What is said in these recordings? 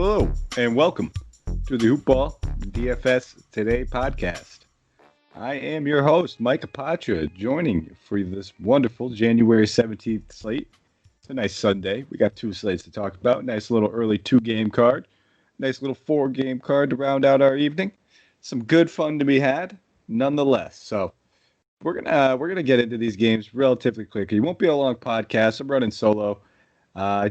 Hello, and welcome to the Hoopball DFS Today podcast. I am your host, Mike Apatra, joining you for this wonderful January 17th slate. It's a nice Sunday. We got two slates to talk about. Nice little early two-game card. Nice little four-game card to round out our evening. Some good fun to be had, nonetheless. So we're gonna get into these games relatively quickly. It won't be a long podcast. I'm running solo.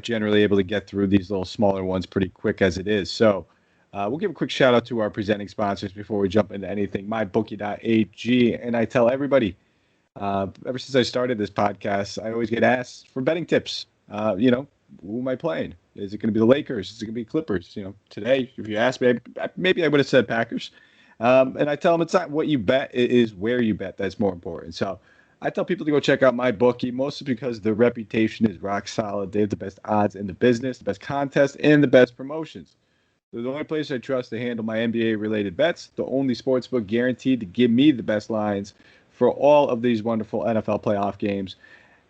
Generally able to get through these little smaller ones pretty quick as it is. So we'll give a quick shout out to our presenting sponsors before we jump into anything. MyBookie.ag, and I tell everybody, ever since I started this podcast, I always get asked for betting tips. Who am I playing? Is it going to be the Lakers? Is it going to be Clippers? Today, if you ask me, maybe I would have said Packers. And I tell them it's not what you bet, it is where you bet that's more important. So I tell people to go check out my bookie, mostly because their reputation is rock solid. They have the best odds in the business, the best contests, and the best promotions. They're the only place I trust to handle my NBA-related bets, the only sportsbook guaranteed to give me the best lines for all of these wonderful NFL playoff games,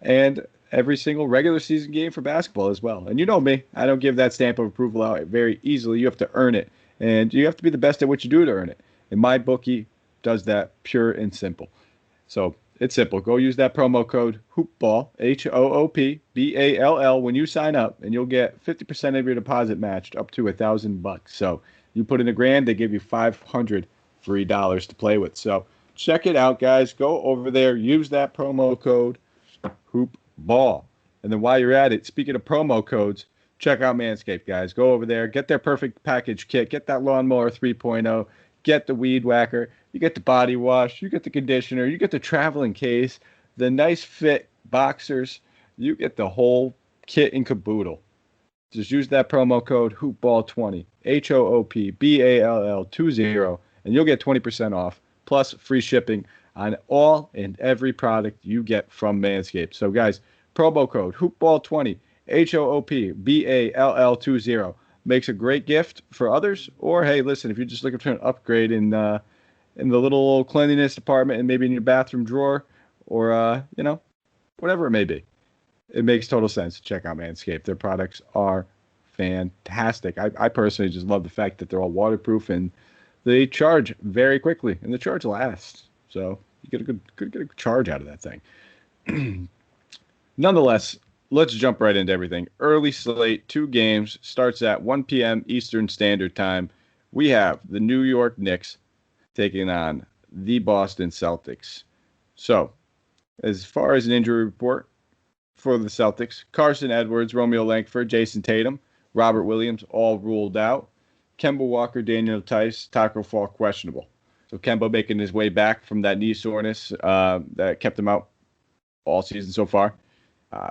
and every single regular season game for basketball as well. And you know me, I don't give that stamp of approval out very easily. You have to earn it, and you have to be the best at what you do to earn it. And my bookie does that pure and simple. So it's simple. Go use that promo code HOOPBALL, HOOPBALL, when you sign up, and you'll get 50% of your deposit matched up to $1,000. So you put in $1,000, they give you $500 free dollars to play with. So check it out, guys. Go over there, use that promo code HOOPBALL. And then while you're at it, speaking of promo codes, check out Manscaped, guys. Go over there, get their perfect package kit, get that lawnmower 3.0, get the weed whacker, you get the body wash, you get the conditioner, you get the traveling case, the nice fit boxers, you get the whole kit and caboodle. Just use that promo code HOOPBALL20, HOOPBALL20, and you'll get 20% off, plus free shipping on all and every product you get from Manscaped. So guys, promo code HOOPBALL20, HOOPBALL20. Makes a great gift for others. Or hey, listen, if you're just looking for an upgrade in the little cleanliness department and maybe in your bathroom drawer, or whatever it may be, it makes total sense to check out Manscaped. Their products are fantastic. I personally just love the fact that they're all waterproof and they charge very quickly, and the charge lasts. So you get a good charge out of that thing. Nonetheless, let's jump right into everything. Early slate, 2 games, starts at 1 p.m. Eastern Standard Time. We have the New York Knicks taking on the Boston Celtics. So, as far as an injury report for the Celtics, Carson Edwards, Romeo Langford, Jason Tatum, Robert Williams, all ruled out. Kemba Walker, Daniel Tice, Taco Fall, questionable. So Kemba making his way back from that knee soreness that kept him out all season so far.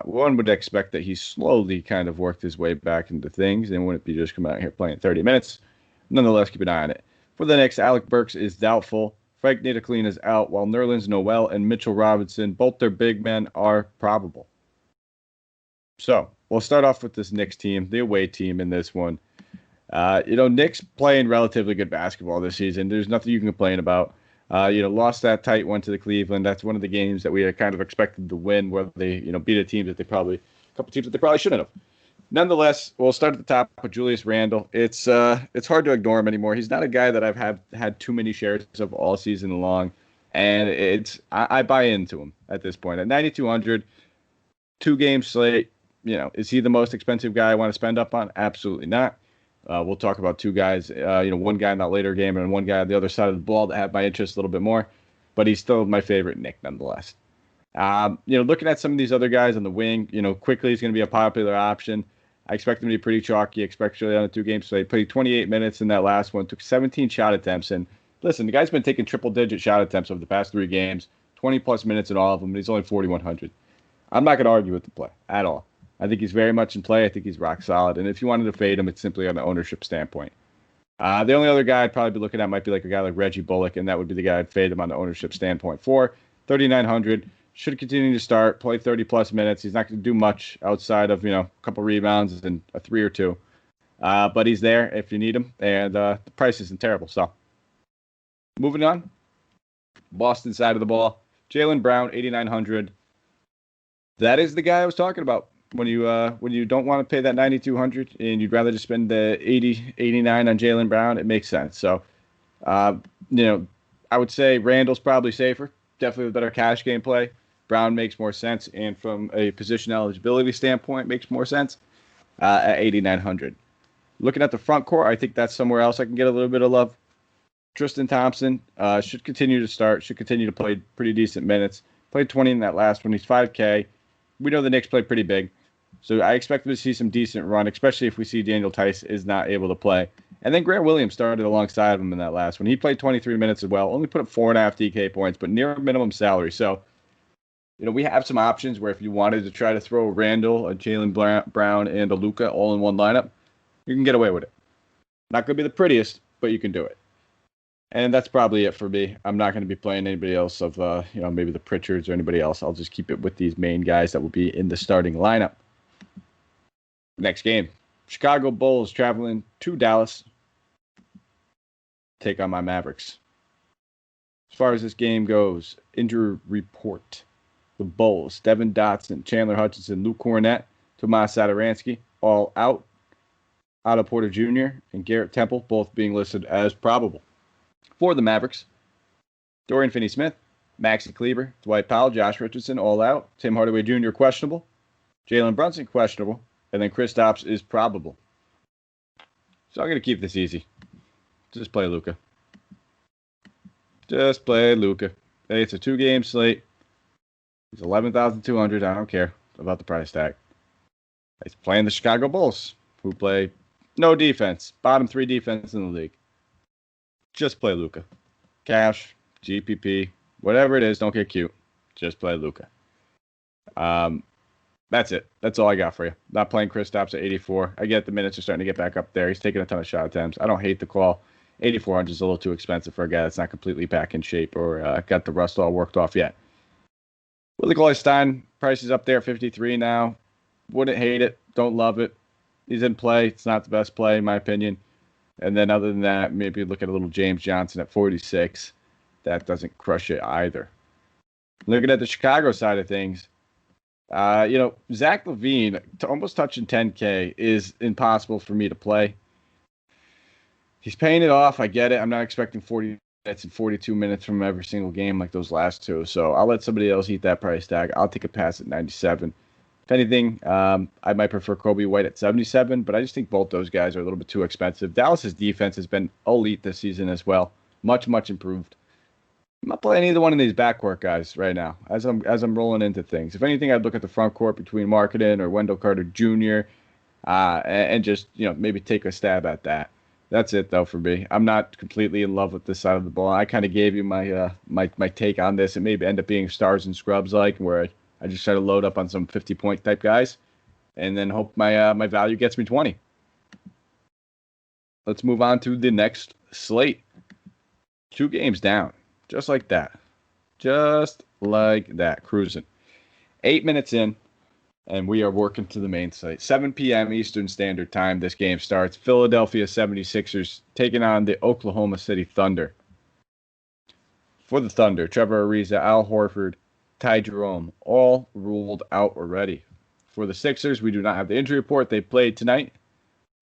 One would expect that he slowly kind of worked his way back into things and wouldn't be just coming out here playing 30 minutes. Nonetheless, keep an eye on it. For the Knicks, Alec Burks is doubtful. Frank Ntilikina is out, while Nerlens Noel and Mitchell Robinson, both their big men, are probable. So we'll start off with this Knicks team, the away team in this one. Knicks playing relatively good basketball this season. There's nothing you can complain about. Lost that tight one to the Cleveland. That's one of the games that we had kind of expected to win, where they, beat a couple teams that they probably shouldn't have. Nonetheless, we'll start at the top with Julius Randle. It's hard to ignore him anymore. He's not a guy that I've had too many shares of all season long, and I buy into him at this point. At 9,200, 2-game slate, is he the most expensive guy I want to spend up on? Absolutely not. We'll talk about 2 guys, one guy in that later game and one guy on the other side of the ball that have my interest a little bit more, but he's still my favorite Knick nonetheless. Looking at some of these other guys on the wing, quickly he's going to be a popular option. I expect him to be pretty chalky, especially on a 2-game slate. Played 28 minutes in that last one, took 17 shot attempts. And listen, the guy's been taking triple-digit shot attempts over the past 3 games, 20-plus minutes in all of them, and he's only 4,100. I'm not going to argue with the play at all. I think he's very much in play. I think he's rock solid. And if you wanted to fade him, it's simply on the ownership standpoint. The only other guy I'd probably be looking at might be like a guy like Reggie Bullock, and that would be the guy I'd fade him on the ownership standpoint for. 3,900. Should continue to start, play 30-plus minutes. He's not going to do much outside of, a couple rebounds and a 3 or 2. But he's there if you need him, and the price isn't terrible. So, moving on. Boston side of the ball. Jaylen Brown, 8,900. That is the guy I was talking about. when you don't want to pay that 9,200 and you'd rather just spend the 80, 89 on Jaylen Brown, it makes sense. So, uh, I would say Randall's probably safer. Definitely a better cash game play. Brown makes more sense, and from a position eligibility standpoint, makes more sense at 8,900. Looking at the front court, I think that's somewhere else I can get a little bit of love. Tristan Thompson should continue to start, should continue to play pretty decent minutes. Played 20 in that last one. He's 5K. We know the Knicks play pretty big. So I expect them to see some decent run, especially if we see Daniel Tice is not able to play. And then Grant Williams started alongside of him in that last one. He played 23 minutes as well, only put up 4.5 DK points, but near minimum salary. So, we have some options where if you wanted to try to throw Randall, a Jaylen Brown, and a Luka all in one lineup, you can get away with it. Not going to be the prettiest, but you can do it. And that's probably it for me. I'm not going to be playing anybody else of, maybe the Pritchards or anybody else. I'll just keep it with these main guys that will be in the starting lineup. Next game, Chicago Bulls traveling to Dallas. Take on my Mavericks. As far as this game goes, injury report. The Bulls, Devin Dotson, Chandler Hutchinson, Luke Cornett, Tomas Satoransky, all out. Otto Porter Jr. and Garrett Temple, both being listed as probable. For the Mavericks, Dorian Finney-Smith, Maxi Kleber, Dwight Powell, Josh Richardson, all out. Tim Hardaway Jr. questionable. Jalen Brunson, questionable. And then Kristaps is probable. So I'm going to keep this easy. Just play Luka. Just play Luka. Hey, it's a 2-game slate. He's 11,200. I don't care about the price tag. He's playing the Chicago Bulls, who play no defense. Bottom 3 defense in the league. Just play Luka. Cash, GPP, whatever it is, don't get cute. Just play Luka. That's it. That's all I got for you. Not playing Kristaps at 84. I get the minutes are starting to get back up there. He's taking a ton of shot attempts. I don't hate the call. 8,400 is a little too expensive for a guy that's not completely back in shape or got the rust all worked off yet. Willie Cauley-Stein, price is up there at 53 now. Wouldn't hate it. Don't love it. He's in play. It's not the best play, in my opinion. And then other than that, maybe look at a little James Johnson at 46. That doesn't crush it either. Looking at the Chicago side of things, Zach LaVine, almost touching 10K, is impossible for me to play. He's paying it off. I get it. I'm not expecting 40 minutes and 42 minutes from every single game like those last two. So I'll let somebody else eat that price tag. I'll take a pass at 97. If anything, I might prefer Kobe White at 77, but I just think both those guys are a little bit too expensive. Dallas's defense has been elite this season as well. Much, much improved. I'm not playing either one of these backcourt guys right now as I'm rolling into things. If anything, I'd look at the front court between Markkanen or Wendell Carter Jr. And just maybe take a stab at that. That's it though for me. I'm not completely in love with this side of the ball. I kind of gave you my my take on this. It may end up being stars and scrubs where I just try to load up on some 50-point type guys, and then hope my value gets me 20. Let's move on to the next slate. 2 games down. Just like that. Just like that. Cruising. 8 minutes in, and we are working to the main slate. 7 p.m. Eastern Standard Time, this game starts. Philadelphia 76ers taking on the Oklahoma City Thunder. For the Thunder, Trevor Ariza, Al Horford, Ty Jerome, all ruled out already. For the Sixers, we do not have the injury report. They played tonight,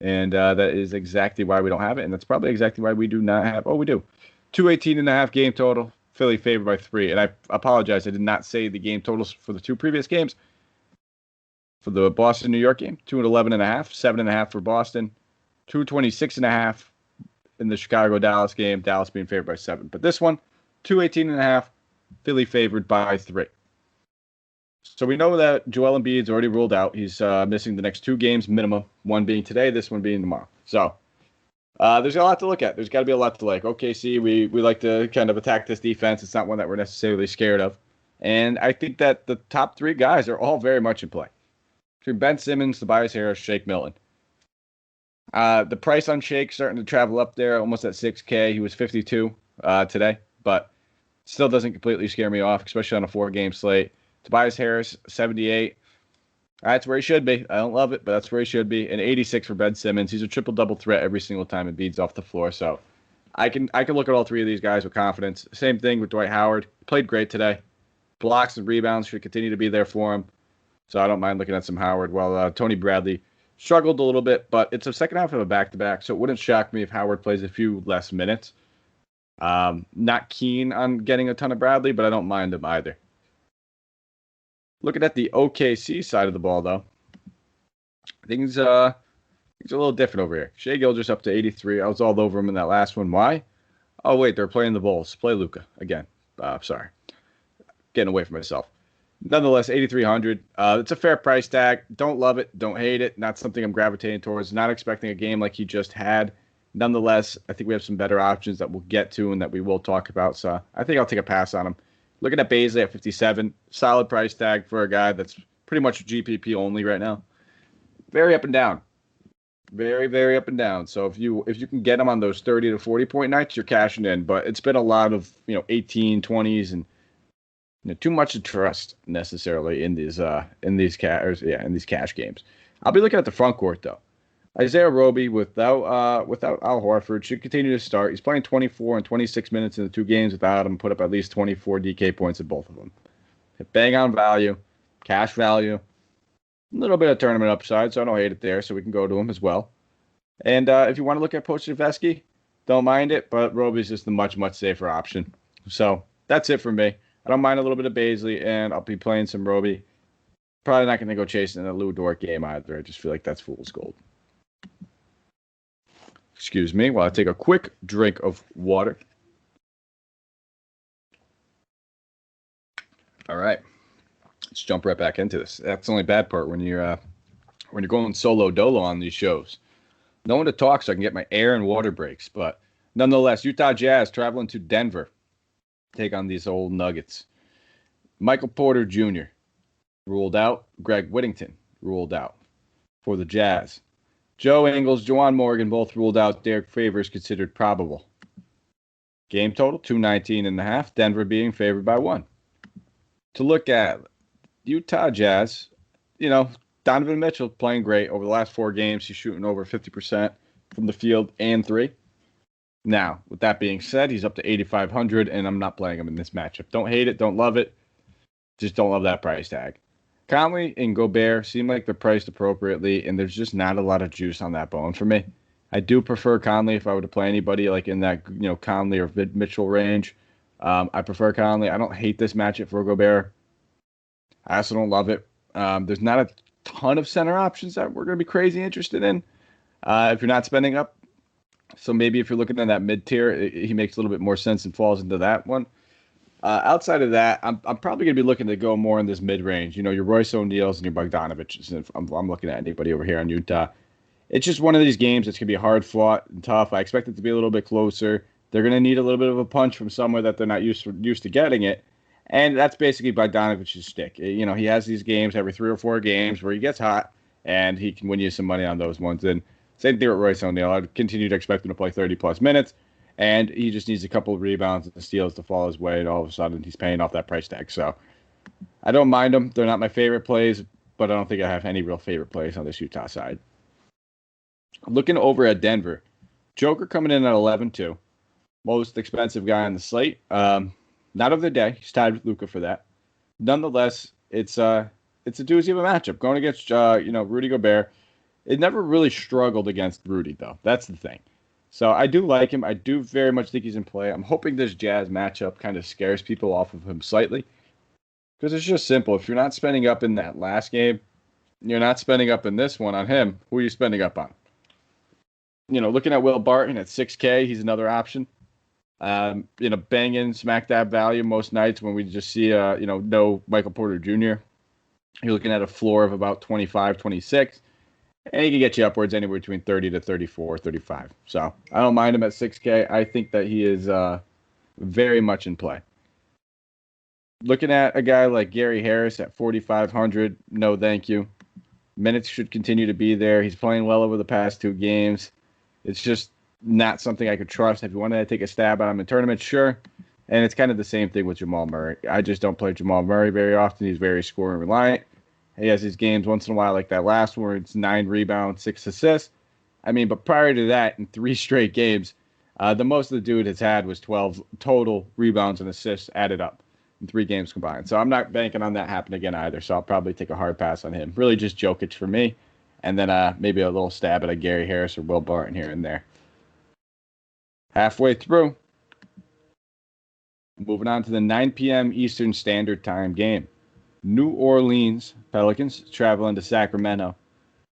and that is exactly why we don't have it, and that's probably exactly why we do not have. Oh, we do. 218.5 game total. Philly favored by 3. And I apologize, I did not say the game totals for the 2 previous games. For the Boston-New York game, 211.5, 7.5 for Boston, 226.5 in the Chicago-Dallas game, Dallas being favored by 7. But this one, 218.5, Philly favored by 3. So we know that Joel Embiid's already ruled out. He's missing the next 2 games minimum, one being today, this one being tomorrow. So there's a lot to look at. There's got to be a lot to like. OKC, we like to kind of attack this defense. It's not one that we're necessarily scared of. And I think that the top 3 guys are all very much in play. Between Ben Simmons, Tobias Harris, Shake Milton. The price on Shake starting to travel up there, almost at 6K. He was 52 today, but still doesn't completely scare me off, especially on a 4-game slate. Tobias Harris, 78. That's where he should be. I don't love it, but that's where he should be. And 86 for Ben Simmons. He's a triple-double threat every single time Embiid's off the floor. So I can look at all 3 of these guys with confidence. Same thing with Dwight Howard. Played great today. Blocks and rebounds should continue to be there for him. So I don't mind looking at some Howard. Well, Tony Bradley struggled a little bit, but it's a second half of a back-to-back, so it wouldn't shock me if Howard plays a few less minutes. Not keen on getting a ton of Bradley, but I don't mind him either. Looking at the OKC side of the ball, though, things are a little different over here. Shai Gilgeous up to 83. I was all over him in that last one. Why? Oh, wait, they're playing the Bulls. Play Luka again. Sorry. Getting away from myself. Nonetheless, 8,300. It's a fair price tag. Don't love it. Don't hate it. Not something I'm gravitating towards. Not expecting a game like he just had. Nonetheless, I think we have some better options that we'll get to and that we will talk about. So I think I'll take a pass on him. Looking at Bazley at 57. Solid price tag for a guy that's pretty much GPP only right now. Very up and down. Very, very up and down. So if you can get him on those 30 to 40 point nights, you're cashing in. But it's been a lot of 18, 20s, and too much to trust necessarily in these cash games. I'll be looking at the front court though. Isaiah Roby without Al Horford should continue to start. He's playing 24 and 26 minutes in the two games without him. Put up at least 24 DK points in both of them. Bang on value, cash value. A little bit of tournament upside, so I don't hate it there. So we can go to him as well. And if you want to look at Pochevsky, don't mind it, but Roby's just the much, much safer option. So that's it for me. I don't mind a little bit of Bazley, and I'll be playing some Roby. Probably not going to go chasing a Lou Dort game either. I just feel like that's fool's gold. Excuse me while I take a quick drink of water. All right. Let's jump right back into this. That's the only bad part when you're going solo dolo on these shows. No one to talk so I can get my air and water breaks. But nonetheless, Utah Jazz traveling to Denver. Take on these old Nuggets. Michael Porter Jr. ruled out. Greg Whittington ruled out for the Jazz. Joe Ingles, Juwan Morgan both ruled out. Derek Favors considered probable. Game total, 219.5. Denver being favored by 1. To look at Utah Jazz, Donovan Mitchell playing great. Over the last 4 games, he's shooting over 50% from the field and 3. Now, with that being said, he's up to 8,500, and I'm not playing him in this matchup. Don't hate it. Don't love it. Just don't love that price tag. Conley and Gobert seem like they're priced appropriately, and there's just not a lot of juice on that bone for me. I do prefer Conley if I were to play anybody like in that Conley or Mitchell range. I prefer Conley. I don't hate this matchup for Gobert. I also don't love it. There's not a ton of center options that we're going to be crazy interested in if you're not spending up. So maybe if you're looking at that mid-tier, he makes a little bit more sense and falls into that one. Outside of that, I'm probably going to be looking to go more in this mid-range. Your Royce O'Neals and your Bogdanovics. If I'm looking at anybody over here on Utah. It's just one of these games that's going to be hard fought and tough. I expect it to be a little bit closer. They're going to need a little bit of a punch from somewhere that they're not used to getting it. And that's basically Bogdanovic's stick. He has these games every 3 or 4 games where he gets hot, and he can win you some money on those ones. And same thing with Royce O'Neal. I'd continue to expect him to play 30-plus minutes, and he just needs a couple of rebounds and steals to fall his way, and all of a sudden he's paying off that price tag. So I don't mind them. They're not my favorite plays, but I don't think I have any real favorite plays on this Utah side. Looking over at Denver, Joker coming in at 11-2. Most expensive guy on the slate. Not of the day. He's tied with Luka for that. Nonetheless, it's a doozy of a matchup. Going against Rudy Gobert. It never really struggled against Rudy, though. That's the thing. So I do like him. I do very much think he's in play. I'm hoping this Jazz matchup kind of scares people off of him slightly. Because it's just simple. If you're not spending up in that last game, you're not spending up in this one on him. Who are you spending up on? Looking at Will Barton at 6K, he's another option. Banging smack dab value most nights when we just see, no Michael Porter Jr. You're looking at a floor of about 25, 26. And he can get you upwards anywhere between 30 to 34, 35. So I don't mind him at 6K. I think that he is very much in play. Looking at a guy like Gary Harris at 4,500, no thank you. Minutes should continue to be there. He's playing well over the past 2 games. It's just not something I could trust. If you wanted to take a stab at him in tournaments, sure. And it's kind of the same thing with Jamal Murray. I just don't play Jamal Murray very often. He's very scoring reliant. He has his games once in a while like that last one where it's 9 rebounds, 6 assists. But prior to that, in 3 straight games, the most the dude has had was 12 total rebounds and assists added up. in 3 games combined. So I'm not banking on that happening again either. So I'll probably take a hard pass on him. Really just Jokic for me. And then maybe a little stab at a Gary Harris or Will Barton here and there. Halfway through. Moving on to the 9 p.m. Eastern Standard Time game. New Orleans Pelicans traveling to Sacramento.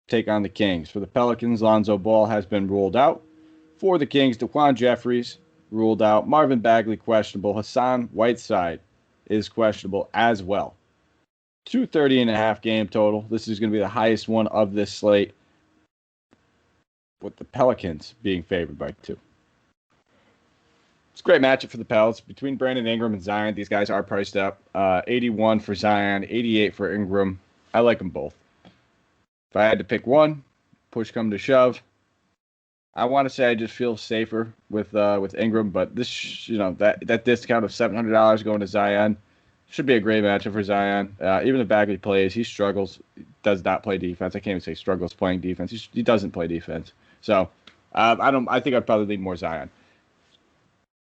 Take on the Kings. For the Pelicans, Lonzo Ball has been ruled out. For the Kings, DeQuan Jeffries ruled out. Marvin Bagley questionable. Hassan Whiteside is questionable as well. 230.5 game total. This is going to be the highest one of this slate, with the Pelicans being favored by 2. It's a great matchup for the Pels. Between Brandon Ingram and Zion, these guys are priced up. 81 for Zion, 88 for Ingram. I like them both. If I had to pick one, push come to shove, I want to say I just feel safer with Ingram, but this, that discount of $700 going to Zion should be a great matchup for Zion. Even if Bagley plays, he struggles, does not play defense. I can't even say struggles playing defense. He doesn't play defense. So I think I'd probably lean more Zion.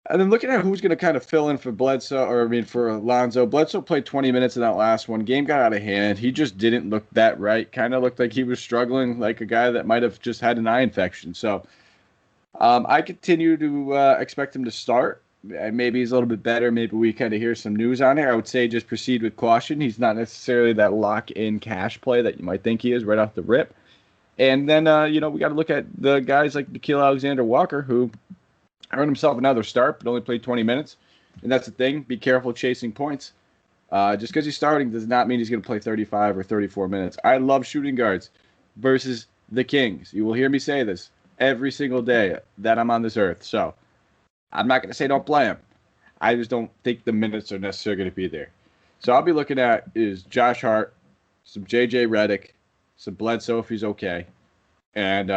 And then looking at who's going to kind of fill in for for Lonzo. Bledsoe played 20 minutes in that last one. Game got out of hand. He just didn't look that right. Kind of looked like he was struggling, like a guy that might have just had an eye infection. So I continue to expect him to start. Maybe he's a little bit better. Maybe we kind of hear some news on it. I would say just proceed with caution. He's not necessarily that lock-in cash play that you might think he is right off the rip. And then, we got to look at the guys like Nickeil Alexander-Walker, who earned himself another start, but only played 20 minutes. And that's the thing. Be careful chasing points. Just because he's starting does not mean he's going to play 35 or 34 minutes. I love shooting guards versus the Kings. You will hear me say this every single day that I'm on this earth. So I'm not going to say don't play him. I just don't think the minutes are necessarily going to be there. So I'll be looking at is Josh Hart, some J.J. Redick, some Bledsoe if he's okay, and,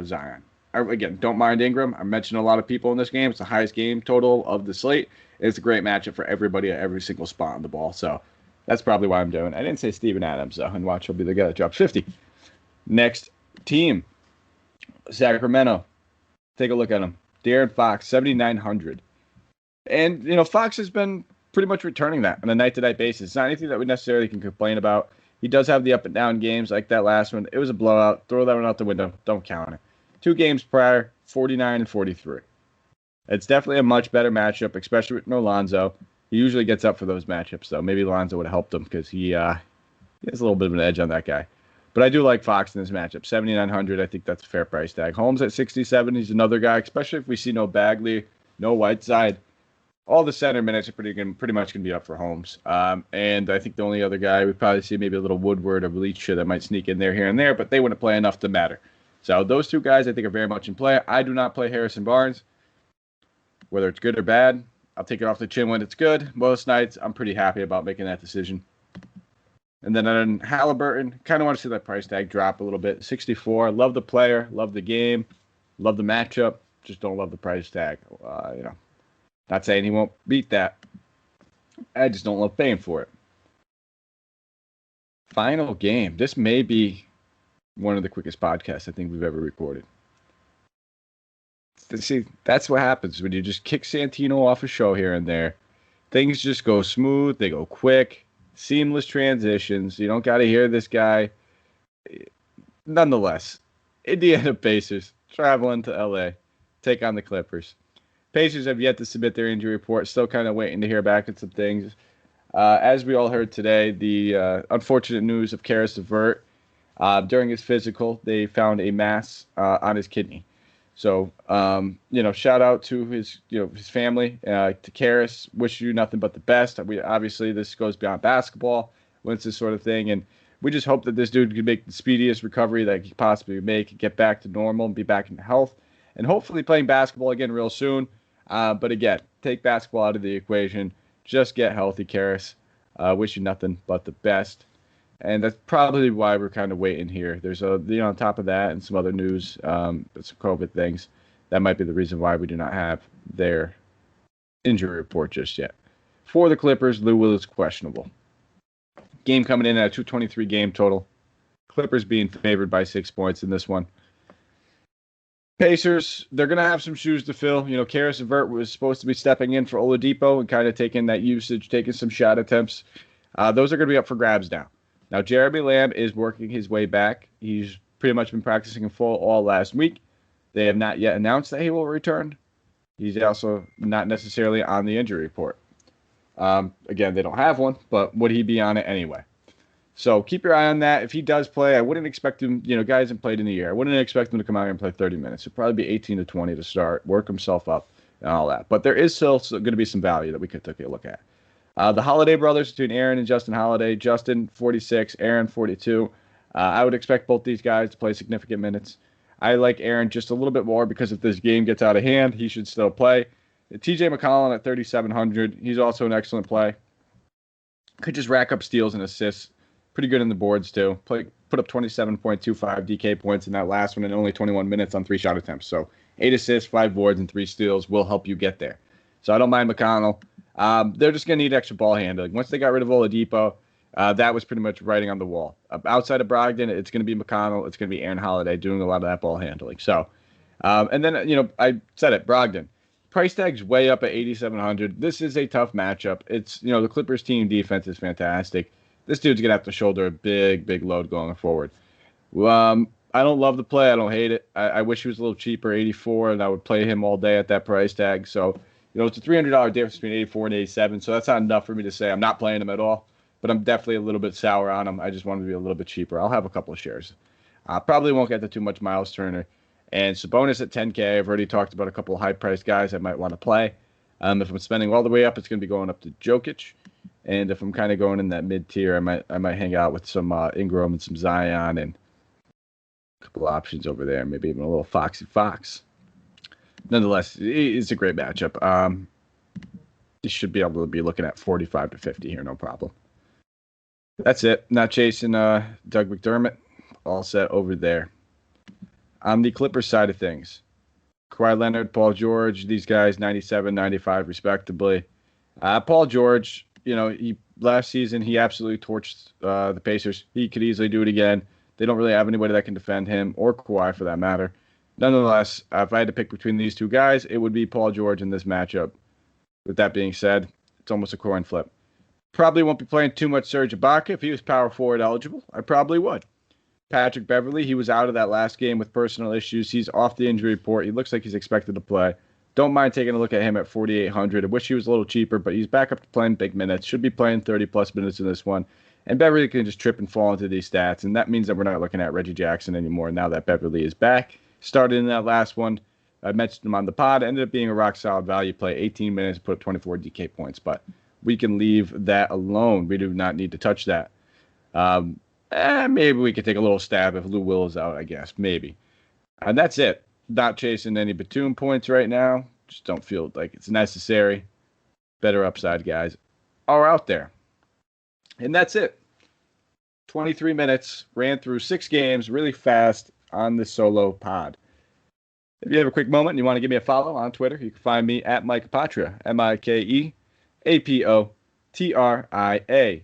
Zion. Again, don't mind Ingram. I mentioned a lot of people in this game. It's the highest game total of the slate. It's a great matchup for everybody at every single spot on the ball. So that's probably why I'm doing it. I didn't say Steven Adams, though, and watch he'll be the guy that drops 50. Next team, Sacramento. Take a look at him. De'Aaron Fox, 7,900. And, Fox has been pretty much returning that on a night-to-night basis. It's not anything that we necessarily can complain about. He does have the up-and-down games like that last one. It was a blowout. Throw that one out the window. Don't count it. 2 games prior, 49 and 43. It's definitely a much better matchup, especially with no Lonzo. He usually gets up for those matchups, though. Maybe Lonzo would have helped him because he has a little bit of an edge on that guy. But I do like Fox in this matchup. 7,900, I think that's a fair price tag. Holmes at 67, he's another guy, especially if we see no Bagley, no Whiteside. All the center minutes are pretty much going to be up for Holmes. And I think the only other guy, we probably see maybe a little Woodward or Bleacher that might sneak in there here and there, but they wouldn't play enough to matter. So those 2 guys I think are very much in play. I do not play Harrison Barnes. Whether it's good or bad, I'll take it off the chin when it's good. Most nights, I'm pretty happy about making that decision. And then on Halliburton, kind of want to see that price tag drop a little bit. 64. Love the player, love the game, love the matchup. Just don't love the price tag. Not saying he won't beat that. I just don't love paying for it. Final game. This may be one of the quickest podcasts I think we've ever recorded. See, that's what happens when you just kick Santino off a show here and there. Things just go smooth. They go quick. Seamless transitions. You don't got to hear this guy. Nonetheless, Indiana Pacers traveling to L.A. take on the Clippers. Pacers have yet to submit their injury report. Still kind of waiting to hear back on some things. As we all heard today, the unfortunate news of Karis LeVert. During his physical, they found a mass on his kidney. So, shout out to his family, to Karis. Wish you nothing but the best. Obviously, this goes beyond basketball when it's this sort of thing. And we just hope that this dude can make the speediest recovery that he can possibly make, get back to normal and be back in health. And hopefully playing basketball again real soon. But again, take basketball out of the equation. Just get healthy, Karis. Wish you nothing but the best. And that's probably why we're kind of waiting here. There's on top of that and some other news, some COVID things. That might be the reason why we do not have their injury report just yet. For the Clippers, Lou Will is questionable. Game coming in at a 223 game total. Clippers being favored by 6 points in this one. Pacers, they're going to have some shoes to fill. You know, Karis LeVert was supposed to be stepping in for Oladipo and kind of taking that usage, taking some shot attempts. Those are going to be up for grabs now. Now, Jeremy Lamb is working his way back. He's pretty much been practicing in full all last week. They have not yet announced that he will return. He's also not necessarily on the injury report. Again, they don't have one, but would he be on it anyway? So keep your eye on that. If he does play, I wouldn't expect him, you know, guy hasn't played in a year. I wouldn't expect him to come out here and play 30 minutes. It'd probably be 18 to 20 to start, work himself up and all that. But there is still going to be some value that we could take a look at. The Holiday brothers between Aaron and Justin Holiday. Justin, 46, Aaron, 42. I would expect both these guys to play significant minutes. I like Aaron just a little bit more because if this game gets out of hand, he should still play. TJ McCollum at 3,700. He's also an excellent play. Could just rack up steals and assists. Pretty good in the boards, too. Put up 27.25 DK points in that last one in only 21 minutes on 3 shot attempts. So 8 assists, 5 boards, and 3 steals will help you get there. So I don't mind McConnell. They're just going to need extra ball handling. Once they got rid of Oladipo, that was pretty much writing on the wall. Outside of Brogdon, it's going to be McConnell. It's going to be Aaron Holiday doing a lot of that ball handling. So, and then, you know, I said it, Brogdon. Price tag's way up at 8,700. This is a tough matchup. It's, you know, the Clippers team defense is fantastic. This dude's going to have to shoulder a big load going forward. I don't love the play. I don't hate it. I wish he was a little cheaper, 84, and I would play him all day at that price tag. So, you know, it's a $300 difference between 84 and 87. So that's not enough for me to say I'm not playing him at all. But I'm definitely a little bit sour on him. I just want him to be a little bit cheaper. I'll have a couple of shares. Probably won't get to too much Miles Turner. And Sabonis at 10K. I've already talked about a couple of high-priced guys I might want to play. If I'm spending all the way up, it's going to be going up to Jokic. And if I'm kind of going in that mid-tier, I might hang out with some Ingram and some Zion and a couple of options over there. Maybe even a little Foxy Fox. Nonetheless, it's a great matchup. You should be able to be looking at 45 to 50 here, no problem. That's it. Not chasing Doug McDermott. All set over there. On the Clippers side of things, Kawhi Leonard, Paul George, these guys 97, 95 respectively. Paul George, you know, last season he absolutely torched the Pacers. He could easily do it again. They don't really have anybody that can defend him or Kawhi for that matter. Nonetheless, if I had to pick between these two guys, it would be Paul George in this matchup. With that being said, it's almost a coin flip. Probably won't be playing too much Serge Ibaka. If he was power forward eligible, I probably would. Patrick Beverley, he was out of that last game with personal issues. He's off the injury report. He looks like he's expected to play. Don't mind taking a look at him at 4,800. I wish he was a little cheaper, but he's back up to playing big minutes. Should be playing 30-plus minutes in this one. And Beverley can just trip and fall into these stats, and that means that we're not looking at Reggie Jackson anymore now that Beverley is back. Started in that last one. I mentioned him on the pod. Ended up being a rock-solid value play. 18 minutes, put up 24 DK points. But we can leave that alone. We do not need to touch that. Maybe we could take a little stab if Lou Will is out, I guess. Maybe. And that's it. Not chasing any Batum points right now. Just don't feel like it's necessary. Better upside guys are out there. And that's it. 23 minutes. Ran through 6 games really fast on the solo pod. If you have a quick moment and you want to give me a follow on Twitter, you can find me at Mike Apotria, MikeApotria.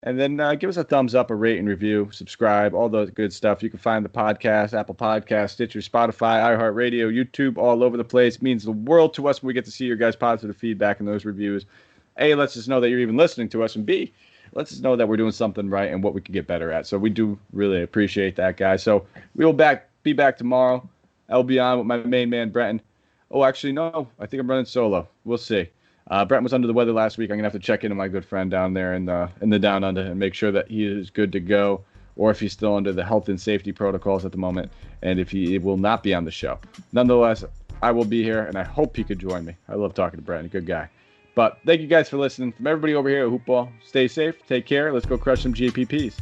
And then give us a thumbs up, a rate and review, subscribe, all those good stuff. You can find the podcast, Apple Podcasts, Stitcher, Spotify, iHeartRadio, YouTube, all over the place. It means the world to us when we get to see your guys' positive feedback in those reviews. A, lets us know that you're even listening to us, and B, lets us know that we're doing something right and what we can get better at. So we do really appreciate that, guys. So we will be back tomorrow. I'll be on with my main man, Brenton. Oh, actually, no. I think I'm running solo. We'll see. Brenton was under the weather last week. I'm going to have to check in on my good friend down there in the Down Under and make sure that he is good to go, or if he's still under the health and safety protocols at the moment, and if he will not be on the show. Nonetheless, I will be here, and I hope he could join me. I love talking to Brenton. Good guy. But thank you guys for listening. From everybody over here at Hoopball, stay safe, take care. Let's go crush some GPPs.